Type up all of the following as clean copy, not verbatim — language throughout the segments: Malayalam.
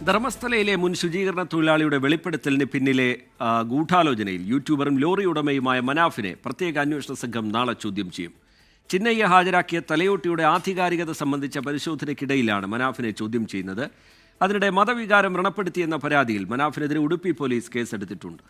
ധർമ്മസ്ഥലയിലെ മുൻ ശുചീകരണ തൊഴിലാളിയുടെ വെളിപ്പെടുത്തലിന് പിന്നിലെ ഗൂഢാലോചനയിൽ യൂട്യൂബറും ലോറി ഉടമയുമായ മനാഫിനെ പ്രത്യേക അന്വേഷണ സംഘം നാളെ ചോദ്യം ചെയ്യും. ചിന്നയ്യ ഹാജരാക്കിയ തലയോട്ടിയുടെ ആധികാരികത സംബന്ധിച്ച പരിശോധനയ്ക്കിടയിലാണ് മനാഫിനെ ചോദ്യം ചെയ്യുന്നത്. അതിനിടെ മതവികാരം വ്രണപ്പെടുത്തിയെന്ന പരാതിയിൽ മനാഫിനെതിരെ ഉടുപ്പി പോലീസ് കേസെടുത്തിട്ടുണ്ട്.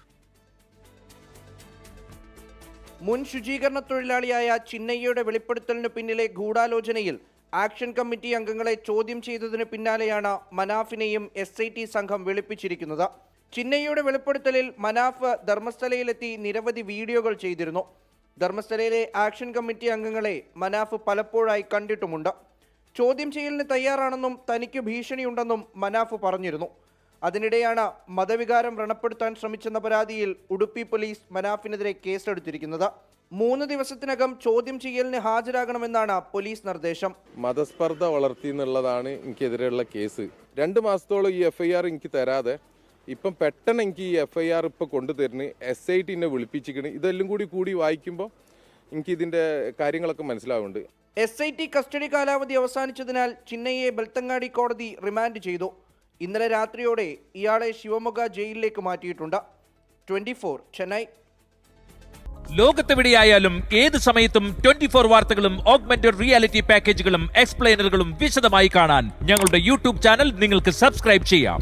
മുൻ ശുചീകരണ തൊഴിലാളിയായ ചിന്നയ്യയുടെ വെളിപ്പെടുത്തലിന് പിന്നിലെ ഗൂഢാലോചനയിൽ ആക്ഷൻ കമ്മിറ്റി അംഗങ്ങളെ ചോദ്യം ചെയ്തതിന് പിന്നാലെയാണ് മനാഫിനെയും SIT സംഘം വിളിപ്പിച്ചിരിക്കുന്നത്. ചിന്നയ്യയുടെ വെളിപ്പെടുത്തലിൽ മനാഫ് ധർമ്മസ്ഥലയിലെത്തി നിരവധി വീഡിയോകൾ ചെയ്തിരുന്നു. ധർമ്മസ്ഥലയിലെ ആക്ഷൻ കമ്മിറ്റി അംഗങ്ങളെ മനാഫ് പലപ്പോഴായി കണ്ടിട്ടുമുണ്ട്. ചോദ്യം ചെയ്യലിന് തയ്യാറാണെന്നും തനിക്ക് ഭീഷണിയുണ്ടെന്നും മനാഫ് പറഞ്ഞിരുന്നു. അതിനിടെയാണ് മതവികാരം വ്രണപ്പെടുത്താൻ ശ്രമിച്ചെന്ന പരാതിയിൽ ഉടുപ്പി പോലീസ് മനാഫിനെതിരെ കേസെടുത്തിരിക്കുന്നത്. 3 ദിവസത്തിനകം ചോദ്യം ചെയ്യലിന് ഹാജരാകണമെന്നാണ് പോലീസ് നിർദ്ദേശം. മതസ്പർദ്ധ വളർത്തി എന്നുള്ളതാണ് എനിക്കെതിരെയുള്ള കേസ്. 2 മാസത്തോളം ഈ FIR എനിക്ക് തരാതെ ഇപ്പം പെട്ടെന്ന് എനിക്ക് ഈ FIR ഇപ്പോൾ കൊണ്ടുതരുന്നു. SIT വിളിപ്പിച്ചിരിക്കുന്നു. ഇതെല്ലാം കൂടി വായിക്കുമ്പോൾ എനിക്ക് ഇതിൻ്റെ കാര്യങ്ങളൊക്കെ മനസ്സിലാവുന്നുണ്ട്. SIT കസ്റ്റഡി കാലാവധി അവസാനിച്ചതിനാൽ ചിന്നയ്യയെ ബെൽത്തങ്ങാടി കോടതി റിമാൻഡ് ചെയ്തു. ഇന്നലെ രാത്രിയോടെ ഇയാളെ ശിവമൊഗ ജയിലിലേക്ക് മാറ്റിയിട്ടുണ്ട്. 24 ചെന്നൈ. ലോകത്തെവിടെയായാലും ഏത് സമയത്തും 24 വാർത്തകളും ഓഗ്മെന്റഡ് റിയാലിറ്റി പാക്കേജുകളും എക്സ്പ്ലെയിനറുകളും വിശദമായി കാണാൻ ഞങ്ങളുടെ YouTube ചാനൽ നിങ്ങൾക്ക് സബ്സ്ക്രൈബ് ചെയ്യാം.